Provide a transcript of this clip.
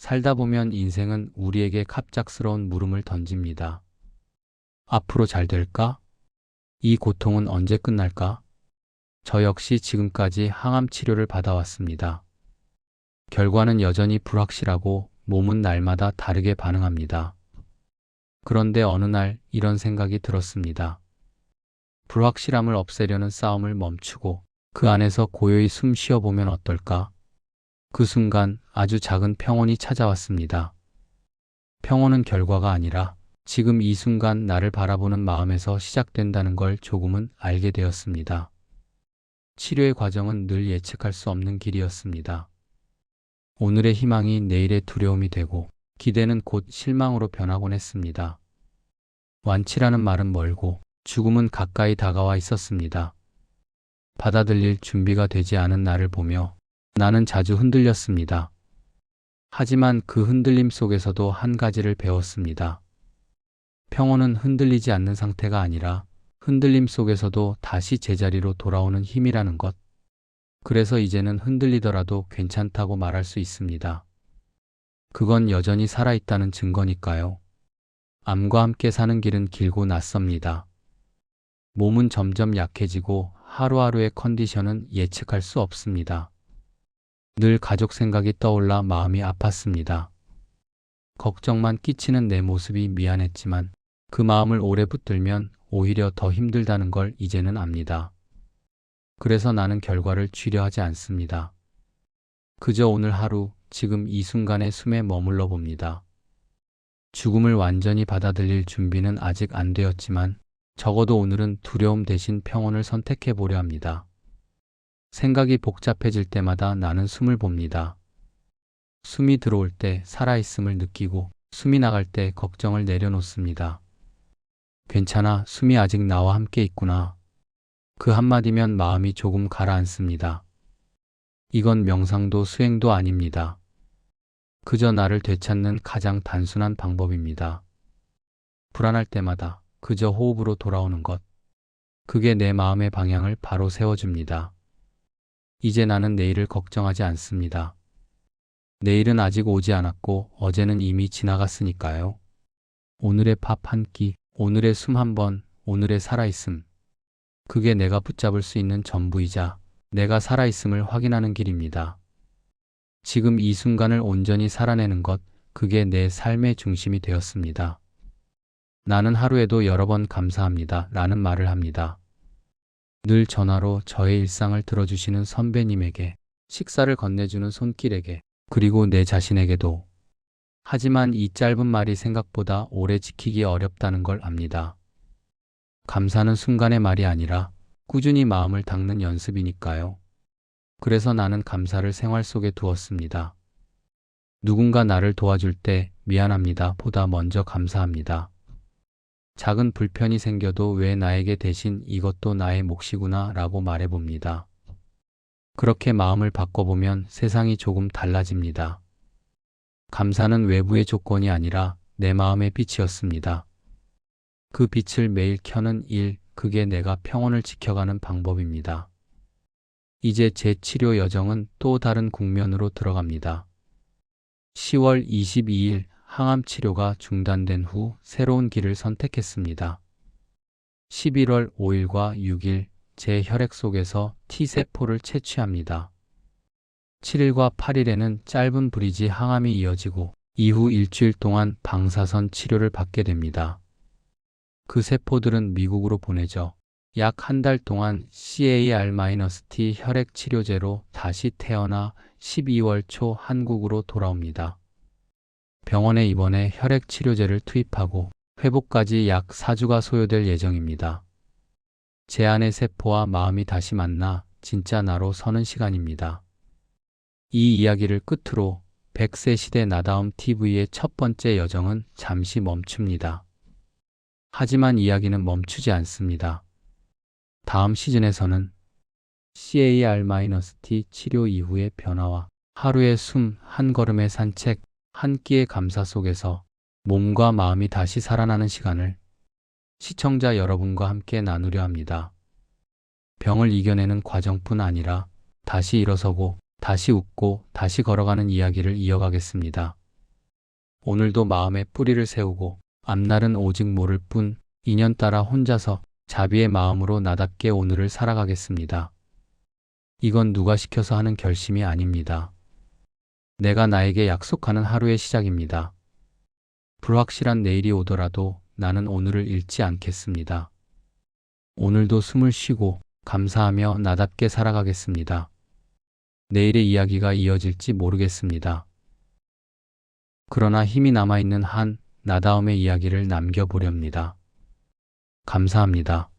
살다 보면 인생은 우리에게 갑작스러운 물음을 던집니다. 앞으로 잘 될까? 이 고통은 언제 끝날까? 저 역시 지금까지 항암 치료를 받아왔습니다. 결과는 여전히 불확실하고 몸은 날마다 다르게 반응합니다. 그런데 어느 날 이런 생각이 들었습니다. 불확실함을 없애려는 싸움을 멈추고 그 안에서 고요히 숨 쉬어보면 어떨까? 그 순간 아주 작은 평온이 찾아왔습니다. 평온은 결과가 아니라 지금 이 순간 나를 바라보는 마음에서 시작된다는 걸 조금은 알게 되었습니다. 치료의 과정은 늘 예측할 수 없는 길이었습니다. 오늘의 희망이 내일의 두려움이 되고 기대는 곧 실망으로 변하곤 했습니다. 완치라는 말은 멀고 죽음은 가까이 다가와 있었습니다. 받아들일 준비가 되지 않은 나를 보며 나는 자주 흔들렸습니다. 하지만 그 흔들림 속에서도 한 가지를 배웠습니다. 평온은 흔들리지 않는 상태가 아니라 흔들림 속에서도 다시 제자리로 돌아오는 힘이라는 것. 그래서 이제는 흔들리더라도 괜찮다고 말할 수 있습니다. 그건 여전히 살아있다는 증거니까요. 암과 함께 사는 길은 길고 낯섭니다. 몸은 점점 약해지고 하루하루의 컨디션은 예측할 수 없습니다. 늘 가족 생각이 떠올라 마음이 아팠습니다. 걱정만 끼치는 내 모습이 미안했지만 그 마음을 오래 붙들면 오히려 더 힘들다는 걸 이제는 압니다. 그래서 나는 결과를 쥐려하지 않습니다. 그저 오늘 하루, 지금 이 순간의 숨에 머물러 봅니다. 죽음을 완전히 받아들일 준비는 아직 안 되었지만 적어도 오늘은 두려움 대신 평온을 선택해 보려 합니다. 생각이 복잡해질 때마다 나는 숨을 봅니다. 숨이 들어올 때 살아있음을 느끼고 숨이 나갈 때 걱정을 내려놓습니다. 괜찮아, 숨이 아직 나와 함께 있구나. 그 한마디면 마음이 조금 가라앉습니다. 이건 명상도 수행도 아닙니다. 그저 나를 되찾는 가장 단순한 방법입니다. 불안할 때마다 그저 호흡으로 돌아오는 것. 그게 내 마음의 방향을 바로 세워줍니다. 이제 나는 내일을 걱정하지 않습니다. 내일은 아직 오지 않았고 어제는 이미 지나갔으니까요. 오늘의 밥 한 끼, 오늘의 숨 한 번, 오늘의 살아있음. 그게 내가 붙잡을 수 있는 전부이자 내가 살아있음을 확인하는 길입니다. 지금 이 순간을 온전히 살아내는 것, 그게 내 삶의 중심이 되었습니다. 나는 하루에도 여러 번 감사합니다 라는 말을 합니다. 늘 전화로 저의 일상을 들어주시는 선배님에게, 식사를 건네주는 손길에게, 그리고 내 자신에게도. 하지만 이 짧은 말이 생각보다 오래 지키기 어렵다는 걸 압니다. 감사는 순간의 말이 아니라 꾸준히 마음을 닦는 연습이니까요. 그래서 나는 감사를 생활 속에 두었습니다. 누군가 나를 도와줄 때 미안합니다 보다 먼저 감사합니다. 작은 불편이 생겨도 왜 나에게 대신 이것도 나의 몫이구나 라고 말해봅니다. 그렇게 마음을 바꿔보면 세상이 조금 달라집니다. 감사는 외부의 조건이 아니라 내 마음의 빛이었습니다. 그 빛을 매일 켜는 일, 그게 내가 평온을 지켜가는 방법입니다. 이제 제 치료 여정은 또 다른 국면으로 들어갑니다. 10월 22일 항암 치료가 중단된 후 새로운 길을 선택했습니다. 11월 5일과 6일 제 혈액 속에서 T세포를 채취합니다. 7일과 8일에는 짧은 브리지 항암이 이어지고 이후 일주일 동안 방사선 치료를 받게 됩니다. 그 세포들은 미국으로 보내져 약 한 달 동안 CAR-T 혈액 치료제로 다시 태어나 12월 초 한국으로 돌아옵니다. 병원에 입원해 혈액 치료제를 투입하고 회복까지 약 4주가 소요될 예정입니다. 제 안의 세포와 마음이 다시 만나 진짜 나로 서는 시간입니다. 이 이야기를 끝으로 100세 시대 나다움 TV의 첫 번째 여정은 잠시 멈춥니다. 하지만 이야기는 멈추지 않습니다. 다음 시즌에서는 CAR-T 치료 이후의 변화와 하루의 숨, 한 걸음의 산책, 한 끼의 감사 속에서 몸과 마음이 다시 살아나는 시간을 시청자 여러분과 함께 나누려 합니다. 병을 이겨내는 과정뿐 아니라 다시 일어서고 다시 웃고 다시 걸어가는 이야기를 이어가겠습니다. 오늘도 마음에 뿌리를 세우고 앞날은 오직 모를 뿐 인연 따라 혼자서 자비의 마음으로 나답게 오늘을 살아가겠습니다. 이건 누가 시켜서 하는 결심이 아닙니다. 내가 나에게 약속하는 하루의 시작입니다. 불확실한 내일이 오더라도 나는 오늘을 잃지 않겠습니다. 오늘도 숨을 쉬고 감사하며 나답게 살아가겠습니다. 내일의 이야기가 이어질지 모르겠습니다. 그러나 힘이 남아있는 한 나다움의 이야기를 남겨보렵니다. 감사합니다.